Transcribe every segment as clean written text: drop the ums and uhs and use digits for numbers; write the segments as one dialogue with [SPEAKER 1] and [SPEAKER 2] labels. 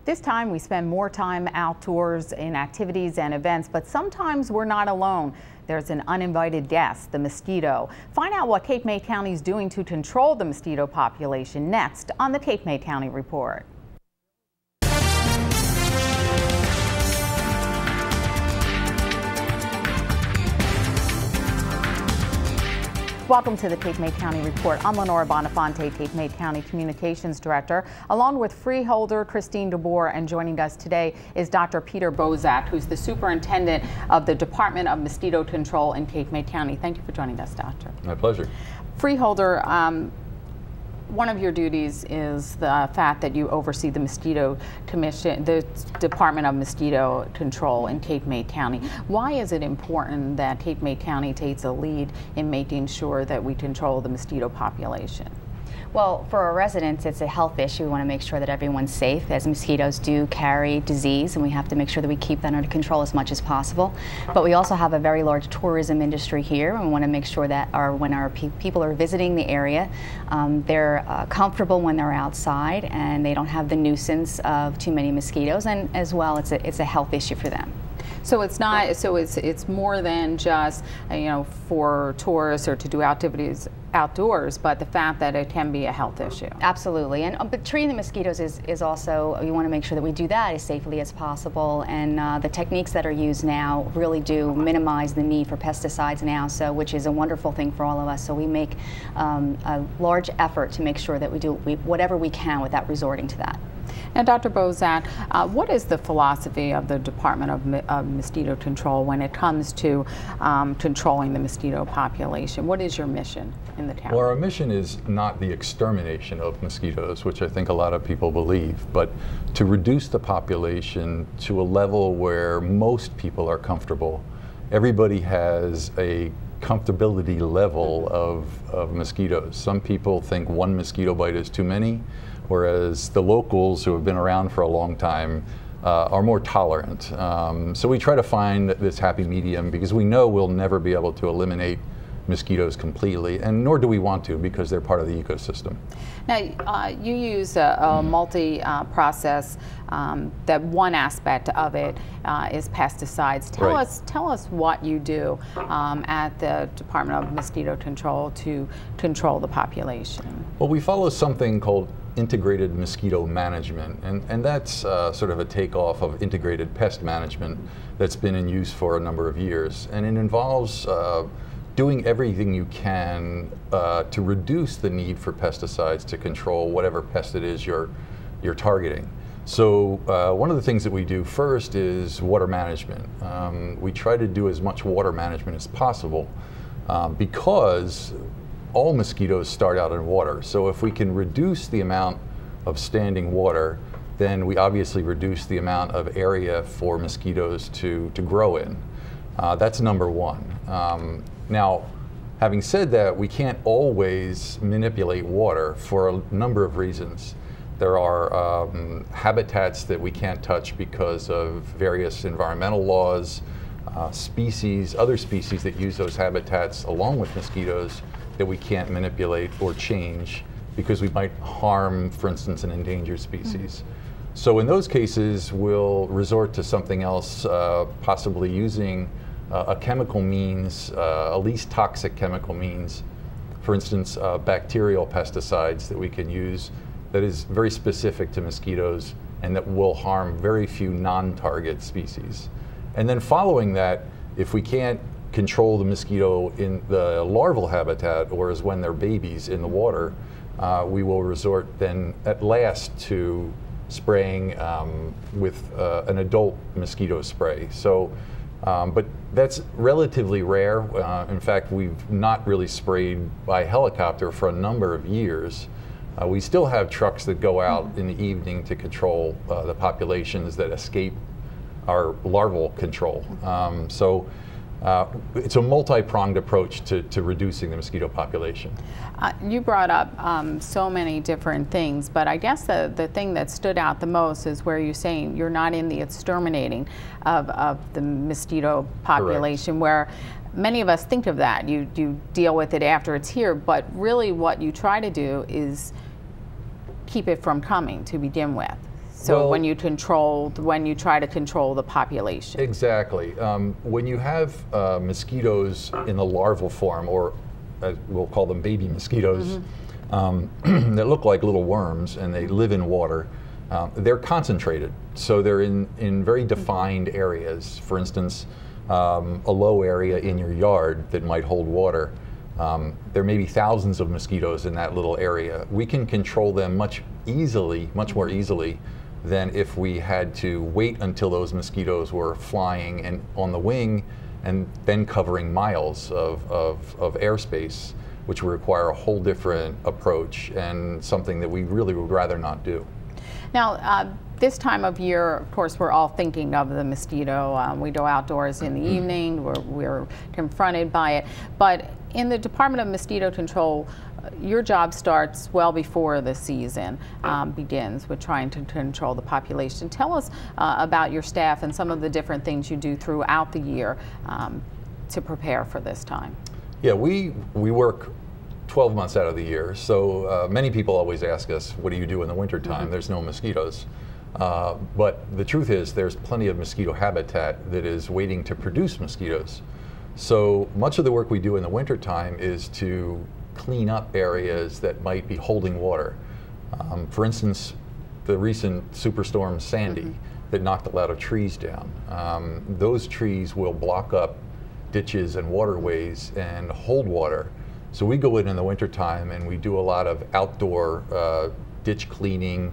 [SPEAKER 1] This time we spend more time outdoors in activities and events, but sometimes we're not alone. There's an uninvited guest, the mosquito. Find out what Cape May County is doing to control the mosquito population next on the Cape May County Report. Welcome to the Cape May County Report. I'm Lenora Bonafonte, Cape May County Communications Director, along with Freeholder Kristine Gabor, and joining us today is Dr. Peter Bosak, who's the Superintendent of the Department of Mosquito Control in Cape May County. Thank you for joining us, Doctor.
[SPEAKER 2] My pleasure.
[SPEAKER 1] Freeholder, one of your duties is the fact that you oversee the Mosquito Commission, the Department of Mosquito Control in Cape May County. Why is it important that Cape May County takes a lead in making sure that we control the mosquito population?
[SPEAKER 3] Well, for our residents, it's a health issue. We want to make sure that everyone's safe, as mosquitoes do carry disease, and we have to make sure that we keep that under control as much as possible. But we also have a very large tourism industry here, and we want to make sure that when our people are visiting the area, they're comfortable when they're outside, and they don't have the nuisance of too many mosquitoes. And as well, it's a health issue for them.
[SPEAKER 1] So it's not. So it's more than just for tourists or to do activities outdoors, but the fact that it can be a health issue.
[SPEAKER 3] Absolutely, and but treating the mosquitoes is also, we want to make sure that we do that as safely as possible. And the techniques that are used now really do minimize the need for pesticides now, so which is a wonderful thing for all of us. So we make a large effort to make sure that we do whatever we can without resorting to that.
[SPEAKER 1] Now, Dr. Bosak, what is the philosophy of the Department of Mosquito Control when it comes to controlling the mosquito population? What is your mission in the town?
[SPEAKER 2] Well, our mission is not the extermination of mosquitoes, which I think a lot of people believe, but to reduce the population to a level where most people are comfortable. Everybody has a comfortability level of mosquitoes. Some people think one mosquito bite is too many, whereas the locals who have been around for a long time are more tolerant. So we try to find this happy medium because we know we'll never be able to eliminate mosquitoes completely, and nor do we want to, because they're part of the ecosystem.
[SPEAKER 1] Now, you use a multi-process, that one aspect of it is pesticides. Tell us what you do at the Department of Mosquito Control to control the population.
[SPEAKER 2] Well, we follow something called integrated mosquito management, and that's sort of a takeoff of integrated pest management that's been in use for a number of years, and it involves doing everything you can to reduce the need for pesticides to control whatever pest it is you're targeting. So one of the things that we do first is water management. We try to do as much water management as possible because all mosquitoes start out in water. So if we can reduce the amount of standing water, then we obviously reduce the amount of area for mosquitoes to grow in. That's number one. Now, having said that, we can't always manipulate water for a number of reasons. There are habitats that we can't touch because of various environmental laws, other species that use those habitats along with mosquitoes that we can't manipulate or change because we might harm, for instance, an endangered species. So in those cases, we'll resort to something else, possibly using a chemical means, a least toxic chemical means, for instance, bacterial pesticides that we can use that is very specific to mosquitoes and that will harm very few non-target species. And then following that, if we can't control the mosquito in the larval habitat, or as when they're babies in the water, we will resort then at last to spraying with an adult mosquito spray. So, but that's relatively rare. In fact, we've not really sprayed by helicopter for a number of years. We still have trucks that go out in the evening to control the populations that escape our larval control. So it's a multi-pronged approach to reducing the mosquito population.
[SPEAKER 1] You brought up so many different things, but I guess the thing that stood out the most is where you're saying you're not in the exterminating of the mosquito population. Correct. Where many of us think of that. You deal with it after it's here, but really what you try to do is keep it from coming to begin with. So
[SPEAKER 2] Well,
[SPEAKER 1] when you try to control the population.
[SPEAKER 2] Exactly. When you have mosquitoes in the larval form, or we'll call them baby mosquitoes, that look like little worms and they live in water, they're concentrated. So they're in very defined areas. For instance, a low area in your yard that might hold water. There may be thousands of mosquitoes in that little area. We can control them much more easily than if we had to wait until those mosquitoes were flying and on the wing and then covering miles of airspace, which would require a whole different approach and something that we really would rather not do.
[SPEAKER 1] Now, this time of year, of course, we're all thinking of the mosquito. We go outdoors in the evening, we're confronted by it. But in the Department of Mosquito Control, your job starts well before the season begins with trying to control the population. Tell us about your staff and some of the different things you do throughout the year to prepare for this time.
[SPEAKER 2] Yeah, we work 12 months out of the year. So many people always ask us, what do you do in the wintertime? There's no mosquitoes. But the truth is there's plenty of mosquito habitat that is waiting to produce mosquitoes. So much of the work we do in the wintertime is to clean up areas that might be holding water. For instance, the recent superstorm Sandy that knocked a lot of trees down. Those trees will block up ditches and waterways and hold water. So we go in the wintertime and we do a lot of outdoor ditch cleaning,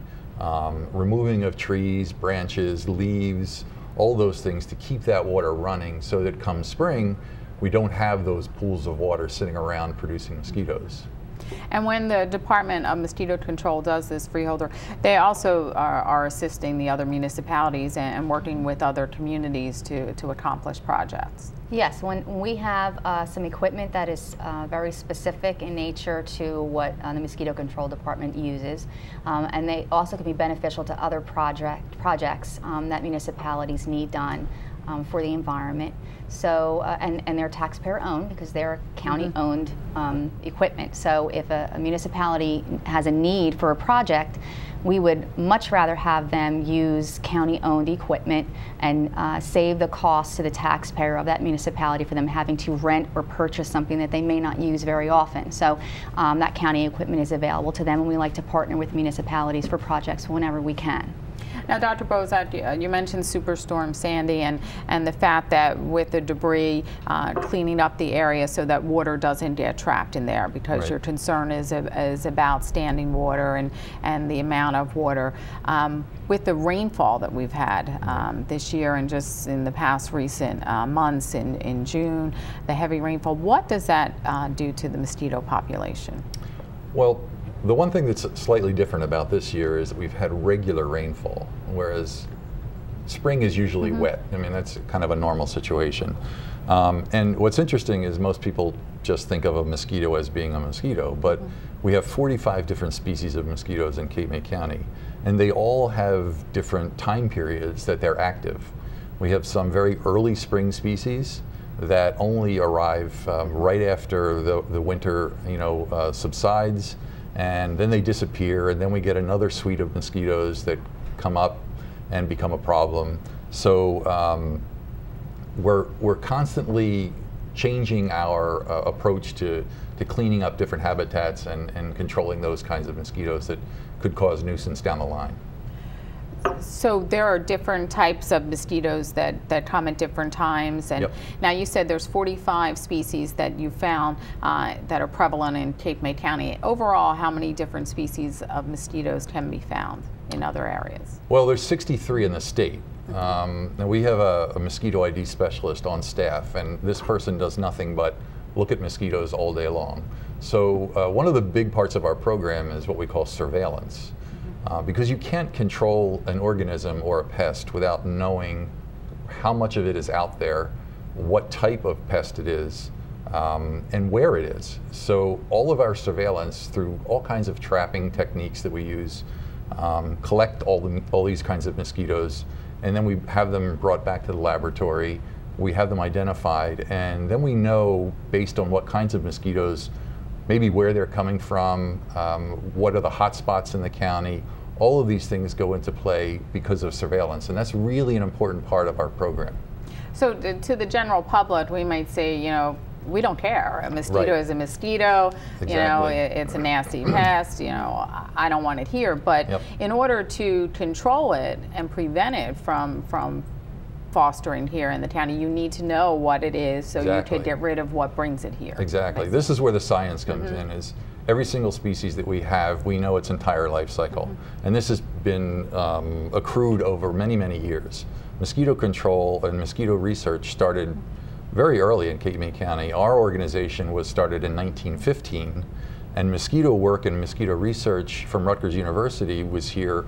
[SPEAKER 2] removing of trees, branches, leaves, all those things to keep that water running so that come spring, we don't have those pools of water sitting around producing mosquitoes.
[SPEAKER 1] And when the Department of Mosquito Control does this, Freeholder, they also are assisting the other municipalities and working with other communities to accomplish projects.
[SPEAKER 3] Yes, when we have some equipment that is very specific in nature to what the Mosquito Control Department uses, and they also can be beneficial to other projects that municipalities need done for the environment. So, and they're taxpayer owned because they're county owned equipment. So if a municipality has a need for a project, we would much rather have them use county owned equipment and save the cost to the taxpayer of that municipality for them having to rent or purchase something that they may not use very often. So that county equipment is available to them, and we like to partner with municipalities for projects whenever we can.
[SPEAKER 1] Now, Dr. Bosak, you mentioned Superstorm Sandy and the fact that with the debris, cleaning up the area so that water doesn't get trapped in there, because your concern is about standing water and the amount of water. With the rainfall that we've had this year and just in the past recent months in June, the heavy rainfall, what does that do to the mosquito population? Well,
[SPEAKER 2] the one thing that's slightly different about this year is that we've had regular rainfall, whereas spring is usually wet. I mean, that's kind of a normal situation. And what's interesting is most people just think of a mosquito as being a mosquito, but we have 45 different species of mosquitoes in Cape May County, and they all have different time periods that they're active. We have some very early spring species that only arrive right after the winter, subsides, and then they disappear, and then we get another suite of mosquitoes that come up and become a problem. So we're constantly changing our approach to cleaning up different habitats and controlling those kinds of mosquitoes that could cause nuisance down the line. So there are different types of mosquitoes that come at different times, and now you said there's 45 species that you found that are prevalent in Cape May County. Overall, how many different species of mosquitoes can be found in other areas? Well, there's 63 in the state. And we have a mosquito ID specialist on staff, and this person does nothing but look at mosquitoes all day long. So one of the big parts of our program is what we call surveillance. Because you can't control an organism or a pest without knowing how much of it is out there, what type of pest it is, and where it is. So all of our surveillance through all kinds of trapping techniques that we use, collect all these kinds of mosquitoes, and then we have them brought back to the laboratory. We have them identified, and then we know, based on what kinds of mosquitoes, maybe where they're coming from, what are the hot spots in the county, All of these things go into play because of surveillance, and that's really an important part of our program.
[SPEAKER 1] So to the general public, we might say, you know, we don't care. A mosquito is a mosquito.
[SPEAKER 2] Exactly.
[SPEAKER 1] You know, it's a nasty pest. You know, I don't want it here. But in order to control it and prevent it from fostering here in the county, you need to know what it is so you could get rid of what brings it here.
[SPEAKER 2] Exactly. This is where the science comes in. Is every single species that we have, we know its entire life cycle. And this has been accrued over many, many years. Mosquito control and mosquito research started very early in Cape May County. Our organization was started in 1915, and mosquito work and mosquito research from Rutgers University was here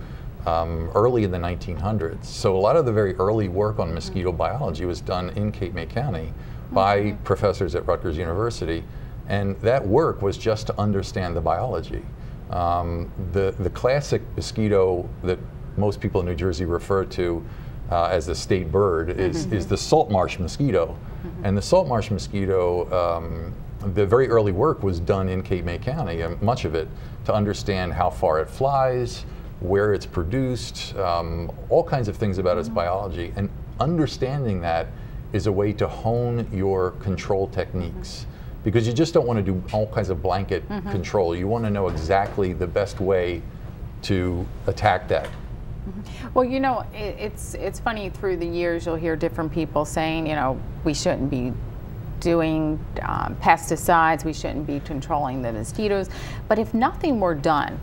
[SPEAKER 2] early in the 1900s. So a lot of the very early work on mosquito biology was done in Cape May County by professors at Rutgers University, and that work was just to understand the biology. The classic mosquito that most people in New Jersey refer to as the state bird is the salt marsh mosquito. And the salt marsh mosquito, the very early work was done in Cape May County, and much of it to understand how far it flies, where it's produced, all kinds of things about its biology. And understanding that is a way to hone your control techniques, because you just don't want to do all kinds of blanket control. You want to know exactly the best way to attack that.
[SPEAKER 1] Well, you know, it's funny, through the years you'll hear different people saying, you know, we shouldn't be doing pesticides, we shouldn't be controlling the mosquitoes. But if nothing were done,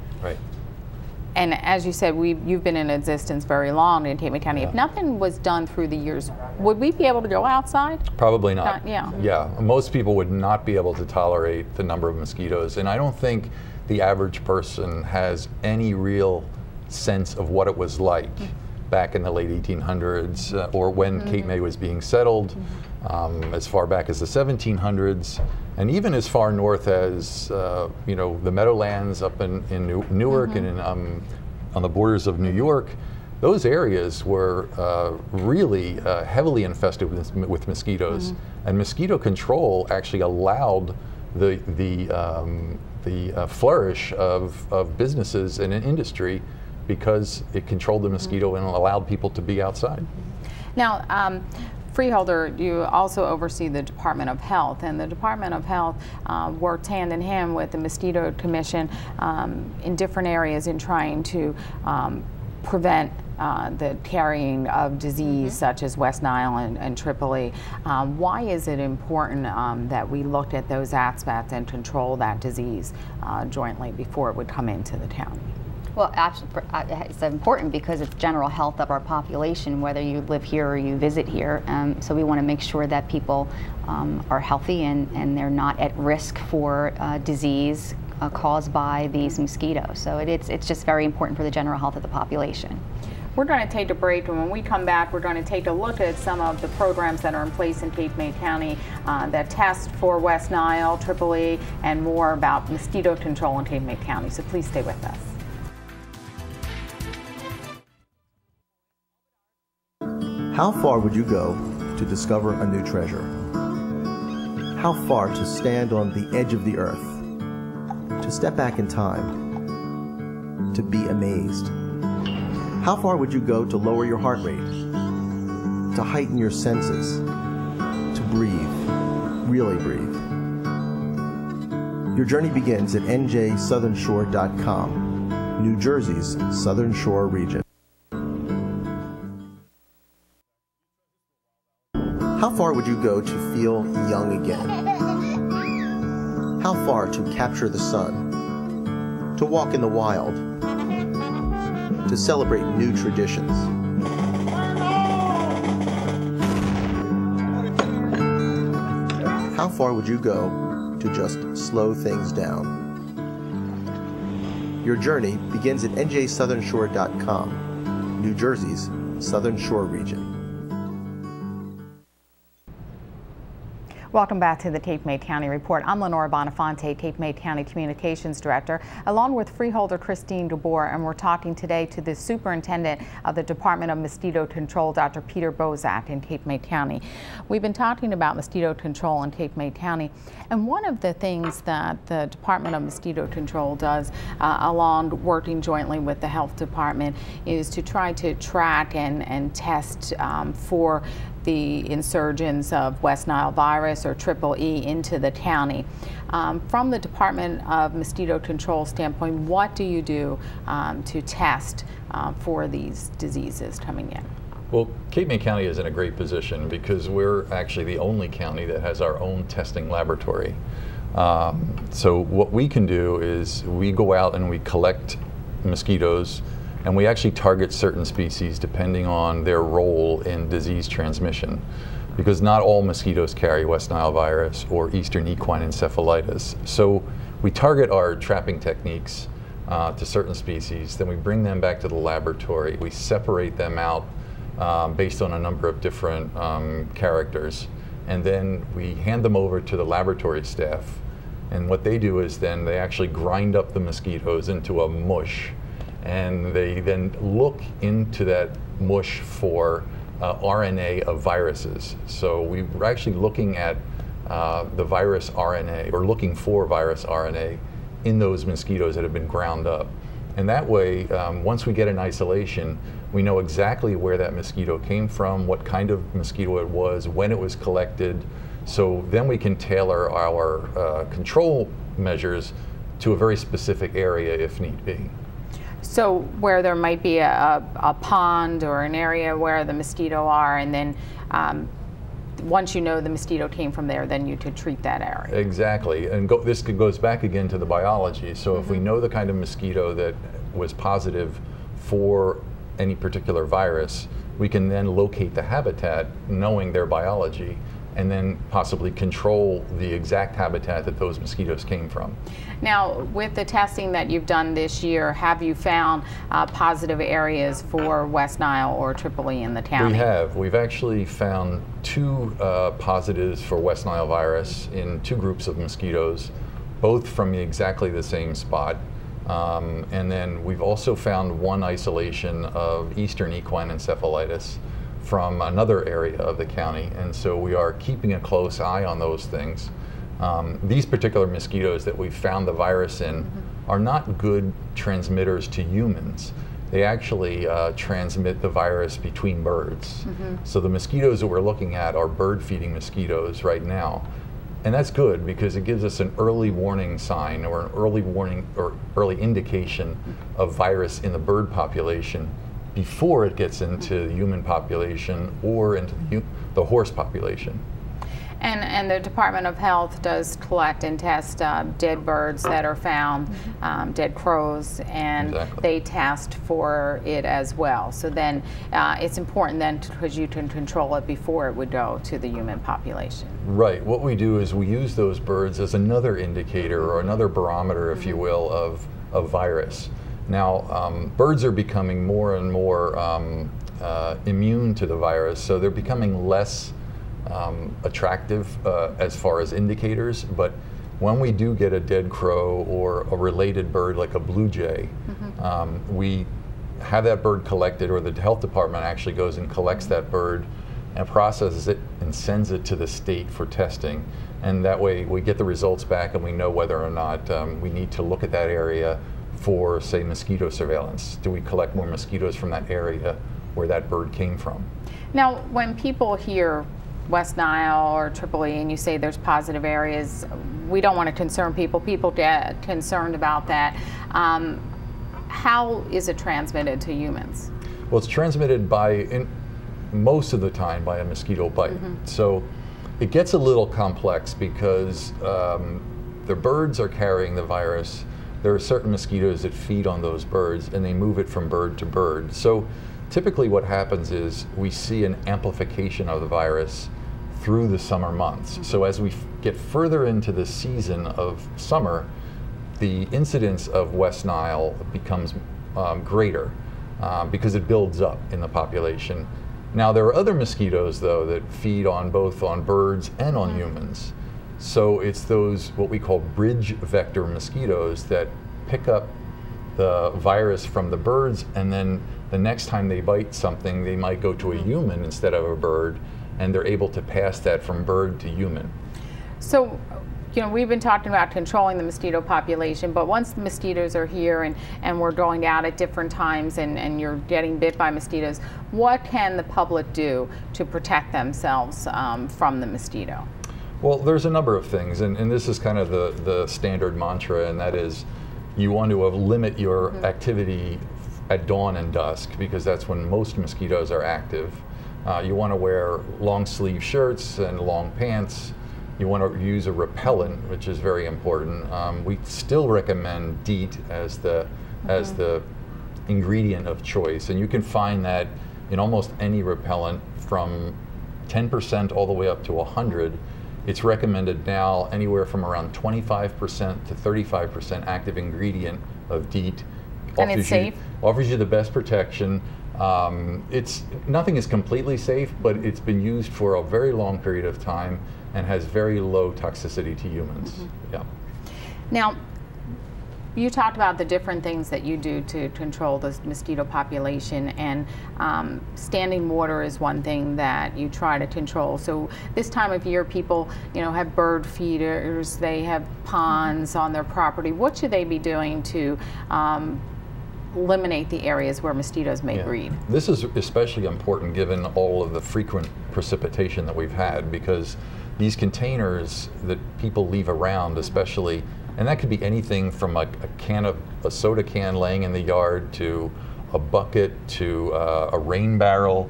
[SPEAKER 1] and as you said, you've been in existence very long in Cape May County, if nothing was done through the years, would we be able to go outside?
[SPEAKER 2] Probably not.
[SPEAKER 1] Yeah,
[SPEAKER 2] most people would not be able to tolerate the number of mosquitoes, and I don't think the average person has any real sense of what it was like back in the late 1800s or when Cape May was being settled, as far back as the 1700s, and even as far north as you know, the Meadowlands up in Newark and on the borders of New York. Those areas were really heavily infested with mosquitoes, and mosquito control actually allowed the flourish of businesses and an industry, because it controlled the mosquito and allowed people to be outside.
[SPEAKER 1] Now, Freeholder, you also oversee the Department of Health, and the Department of Health works hand in hand with the Mosquito Commission in different areas in trying to prevent the carrying of disease such as West Nile and Tripoli. Why is it important that we look at those aspects and control that disease jointly before it would come into the county?
[SPEAKER 3] Well, absolutely, it's important because it's general health of our population, whether you live here or you visit here. So we want to make sure that people are healthy and they're not at risk for disease caused by these mosquitoes. So it's just very important for the general health of the population.
[SPEAKER 1] We're going to take a break, and when we come back, we're going to take a look at some of the programs that are in place in Cape May County that test for West Nile, Tripoli, and more about mosquito control in Cape May County. So please stay with us.
[SPEAKER 4] How far would you go to discover a new treasure? How far to stand on the edge of the earth, to step back in time, to be amazed? How far would you go to lower your heart rate, to heighten your senses, to breathe, really breathe? Your journey begins at njsouthernshore.com, New Jersey's Southern Shore region. How far would you go to feel young again? How far to capture the sun, to walk in the wild, to celebrate new traditions? How far would you go to just slow things down? Your journey begins at njsouthernshore.com, New Jersey's Southern Shore region.
[SPEAKER 1] Welcome back to the Cape May County Report. I'm Lenora Bonafonte, Cape May County Communications Director, along with Freeholder Kristine Gabor, and we're talking today to the Superintendent of the Department of Mosquito Control, Dr. Peter Bosak in Cape May County. We've been talking about mosquito control in Cape May County, and one of the things that the Department of Mosquito Control does, along working jointly with the Health Department, is to try to track and test for the insurgence of West Nile virus or EEE into the county. From the Department of Mosquito Control standpoint, what do you do to test for these diseases coming in?
[SPEAKER 2] Well, Cape May County is in a great position because we're actually the only county that has our own testing laboratory. So what we can do is we go out and we collect mosquitoes, and we actually target certain species depending on their role in disease transmission, because not all mosquitoes carry West Nile virus or Eastern equine encephalitis. So we target our trapping techniques to certain species, then we bring them back to the laboratory. We separate them out based on a number of different characters, and then we hand them over to the laboratory staff. And what they do is then they actually grind up the mosquitoes into a mush, and they then look into that mush for RNA of viruses. So we're actually looking at the virus RNA, or looking for virus RNA in those mosquitoes that have been ground up. And that way, once we get an isolation, we know exactly where that mosquito came from, what kind of mosquito it was, when it was collected. So then we can tailor our control measures to a very specific area if need be.
[SPEAKER 1] So where there might be a pond or an area where the mosquito are, and then once you know the mosquito came from there, then you could treat that area.
[SPEAKER 2] Exactly, and this goes back again to the biology. So if we know the kind of mosquito that was positive for any particular virus, we can then locate the habitat knowing their biology, and then possibly control the exact habitat that those mosquitoes came from.
[SPEAKER 1] Now, with the testing that you've done this year, have you found positive areas for West Nile or EEE in the county?
[SPEAKER 2] We have. We've actually found 2 positives for West Nile virus in 2 groups of mosquitoes, both from exactly the same spot. And then we've also found 1 isolation of Eastern equine encephalitis from another area of the county, and so we are keeping a close eye on those things. These particular mosquitoes that we've found the virus in are not good transmitters to humans. They actually transmit the virus between birds. So the mosquitoes that we're looking at are bird-feeding mosquitoes right now. And that's good because it gives us an early warning sign, or an early warning or early indication of virus in the bird population before it gets into the human population or into the horse population.
[SPEAKER 1] And the Department of Health does collect and test dead birds that are found, dead crows, and they test for it as well. So then it's important then because you can control it before it would go to the human population.
[SPEAKER 2] Right. What we do is we use those birds as another indicator or another barometer, if you will, of virus. Now, birds are becoming more and more immune to the virus, so they're becoming less attractive as far as indicators. But when we do get a dead crow or a related bird like a blue jay, we have that bird collected, or the health department actually goes and collects that bird and processes it and sends it to the state for testing. And that way we get the results back and we know whether or not we need to look at that area for, say, mosquito surveillance. Do we collect more mosquitoes from that area where that bird came from?
[SPEAKER 1] Now, when people hear West Nile or EEE and you say there's positive areas, we don't want to concern people. People get concerned about that. How is it transmitted to humans?
[SPEAKER 2] Well, it's transmitted most of the time by a mosquito bite. So it gets a little complex because the birds are carrying the virus. There are certain mosquitoes that feed on those birds and they move it from bird to bird. So typically what happens is we see an amplification of the virus through the summer months. So as we get further into the season of summer, the incidence of West Nile becomes greater because it builds up in the population. Now there are other mosquitoes though that feed on both on birds and on humans. So it's those what we call bridge vector mosquitoes that pick up the virus from the birds, and then the next time they bite something, they might go to a human instead of a bird, and they're able to pass that from bird to human.
[SPEAKER 1] So, you know, we've been talking about controlling the mosquito population, but once the mosquitoes are here and we're going out at different times and you're getting bit by mosquitoes, what can the public do to protect themselves from the mosquito?
[SPEAKER 2] Well, there's a number of things, and this is kind of the standard mantra, and that is you want to limit your activity at dawn and dusk, because that's when most mosquitoes are active. You want to wear long sleeve shirts and long pants. You want to use a repellent, which is very important. We still recommend DEET as the ingredient of choice, and you can find that in almost any repellent from 10% all the way up to 100. It's recommended now anywhere from around 25% to 35% active ingredient of DEET.
[SPEAKER 1] And it's safe?
[SPEAKER 2] Offers you the best protection. Nothing is completely safe, but it's been used for a very long period of time and has very low toxicity to humans. Yeah.
[SPEAKER 1] Now, you talked about the different things that you do to control the mosquito population, and standing water is one thing that you try to control. So this time of year, people, you know, have bird feeders, they have ponds on their property. What should they be doing to eliminate the areas where mosquitoes may breed?
[SPEAKER 2] This is especially important given all of the frequent precipitation that we've had, because these containers that people leave around, especially, and that could be anything from a soda can laying in the yard, to a bucket, to a rain barrel,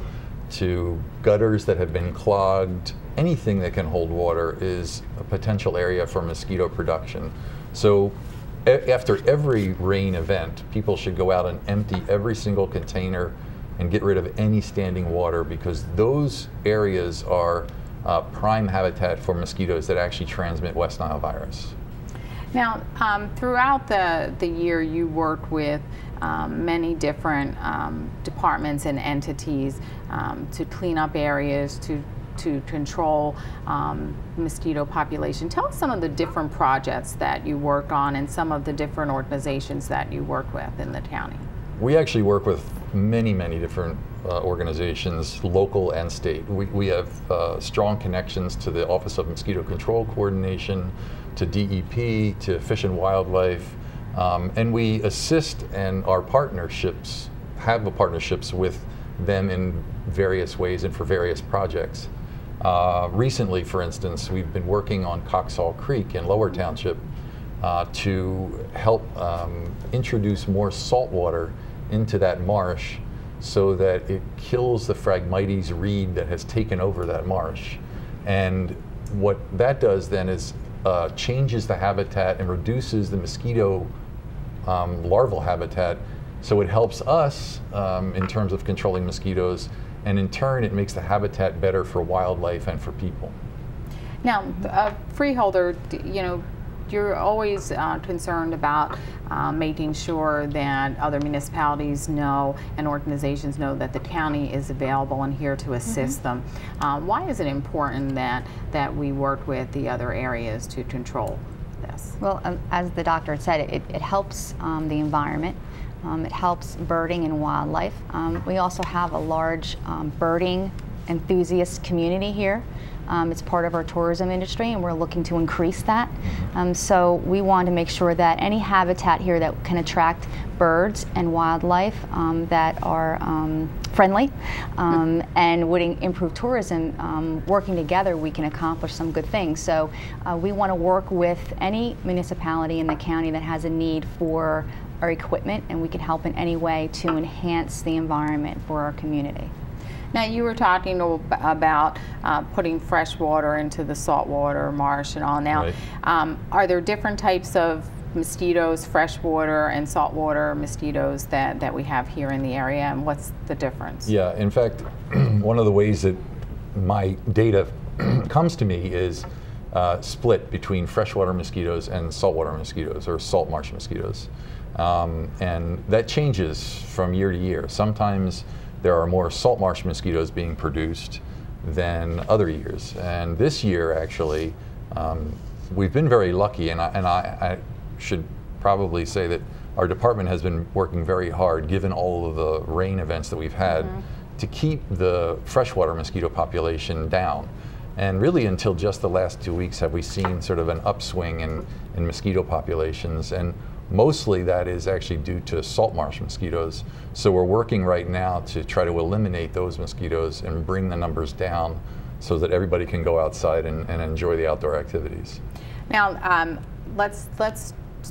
[SPEAKER 2] to gutters that have been clogged. Anything that can hold water is a potential area for mosquito production. So after every rain event, people should go out and empty every single container and get rid of any standing water, because those areas are prime habitat for mosquitoes that actually transmit West Nile virus.
[SPEAKER 1] Now, throughout the year, you work with many different departments and entities to clean up areas, to control mosquito population. Tell us some of the different projects that you work on and some of the different organizations that you work with in the county.
[SPEAKER 2] We actually work with many different organizations, local and state. We have strong connections to the Office of Mosquito Control Coordination, to DEP, to Fish and Wildlife, and we assist, and our partnerships have partnerships with them in various ways and for various projects. Recently, for instance, we've been working on Coxall Creek in Lower Township to help introduce more salt water into that marsh so that it kills the Phragmites reed that has taken over that marsh. And what that does then is changes the habitat and reduces the mosquito larval habitat, so it helps us in terms of controlling mosquitoes, and in turn it makes the habitat better for wildlife and for people.
[SPEAKER 1] Now, Freeholder, you know, you're always concerned about making sure that other municipalities know and organizations know that the county is available and here to assist them. Why is it important that we work with the other areas to control this?
[SPEAKER 3] Well, as the doctor had said, it helps the environment. It helps birding and wildlife. We also have a large birding enthusiast community here. It's part of our tourism industry, and we're looking to increase that. So we want to make sure that any habitat here that can attract birds and wildlife that are friendly and would improve tourism, working together we can accomplish some good things. So we want to work with any municipality in the county that has a need for our equipment, and we can help in any way to enhance the environment for our community.
[SPEAKER 1] Now, you were talking about putting fresh water into the saltwater marsh and all. Now, right. Are there different types of mosquitoes, freshwater and saltwater mosquitoes that we have here in the area, and what's the difference?
[SPEAKER 2] Yeah, in fact, one of the ways that my data comes to me is split between freshwater mosquitoes and saltwater mosquitoes, or salt marsh mosquitoes. And that changes from year to year. Sometimes there are more salt marsh mosquitoes being produced than other years. And this year, actually, we've been very lucky, and I should probably say that our department has been working very hard, given all of the rain events that we've had, to keep the freshwater mosquito population down. And really until just the last 2 weeks have we seen sort of an upswing in mosquito populations, and mostly that is actually due to salt marsh mosquitoes. So we're working right now to try to eliminate those mosquitoes and bring the numbers down so that everybody can go outside and enjoy the outdoor activities.
[SPEAKER 1] Now, let's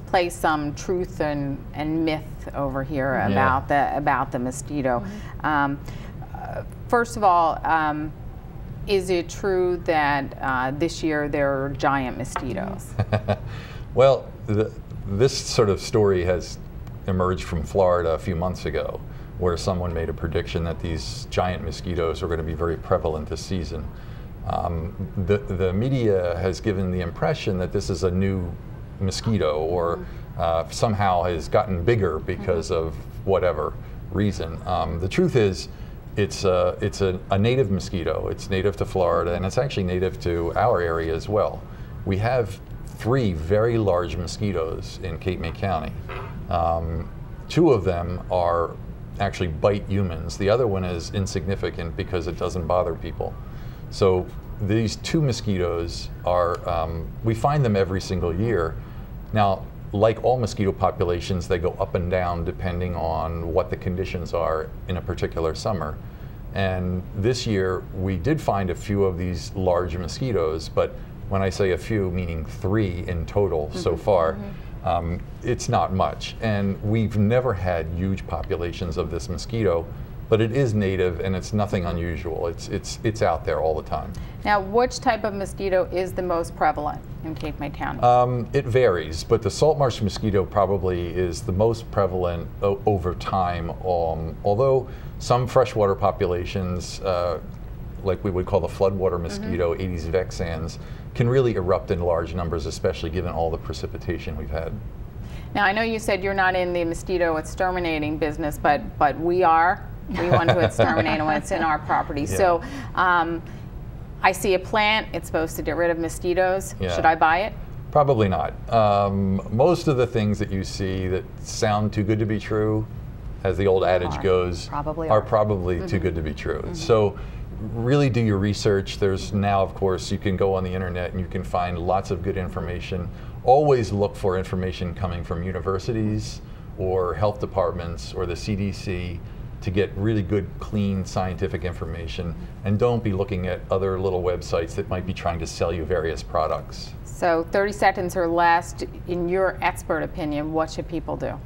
[SPEAKER 1] play some truth and myth over here about the mosquito. First of all, is it true that this year there are giant mosquitoes?
[SPEAKER 2] Well, this sort of story has emerged from Florida a few months ago, where someone made a prediction that these giant mosquitoes are going to be very prevalent this season. The media has given the impression that this is a new mosquito, or somehow has gotten bigger because of whatever reason. The truth is, it's a native mosquito. It's native to Florida, and it's actually native to our area as well. We have 3 very large mosquitoes in Cape May County. 2 of them are actually bite humans. The other one is insignificant because it doesn't bother people. So these 2 mosquitoes are, we find them every single year. Now, like all mosquito populations, they go up and down depending on what the conditions are in a particular summer. And this year, we did find a few of these large mosquitoes, but when I say a few, meaning 3 in total so far, it's not much. And we've never had huge populations of this mosquito, but it is native and it's nothing unusual. It's out there all the time.
[SPEAKER 1] Now, which type of mosquito is the most prevalent in Cape May County?
[SPEAKER 2] It varies, but the salt marsh mosquito probably is the most prevalent over time, although some freshwater populations, like we would call the floodwater mosquito, Aedes vexans, can really erupt in large numbers, especially given all the precipitation we've had.
[SPEAKER 1] Now, I know you said you're not in the mosquito exterminating business, but we are. We want to exterminate them when it's in our property. Yeah. So I see a plant, it's supposed to get rid of mosquitoes. Yeah. Should I buy it?
[SPEAKER 2] Probably not. Most of the things that you see that sound too good to be true, as the old adage goes, are probably too good to be true. So really do your research. There's now, of course, you can go on the internet and you can find lots of good information. Always look for information coming from universities or health departments or the CDC to get really good, clean, scientific information. And don't be looking at other little websites that might be trying to sell you various products.
[SPEAKER 1] So 30 seconds or less, in your expert opinion, what should people do?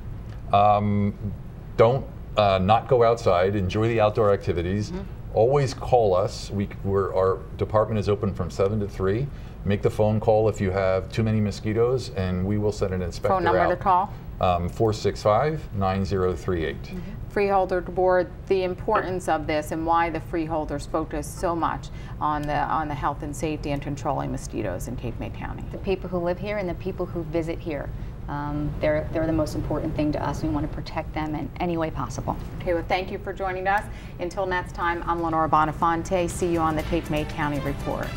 [SPEAKER 2] Don't not go outside, enjoy the outdoor activities. Always call us. Our department is open from 7 to 3. Make the phone call if you have too many mosquitoes, and we will send an inspector out.
[SPEAKER 1] Phone number to call?
[SPEAKER 2] 465-9038.
[SPEAKER 1] Freeholder Gabor, the importance of this and why the freeholders focus so much on the health and safety and controlling mosquitoes in Cape May County.
[SPEAKER 3] The people who live here and the people who visit here. They're the most important thing to us. We want to protect them in any way possible.
[SPEAKER 1] Okay, well, thank you for joining us. Until next time, I'm Lenora Bonafonte. See you on the Cape May County Report.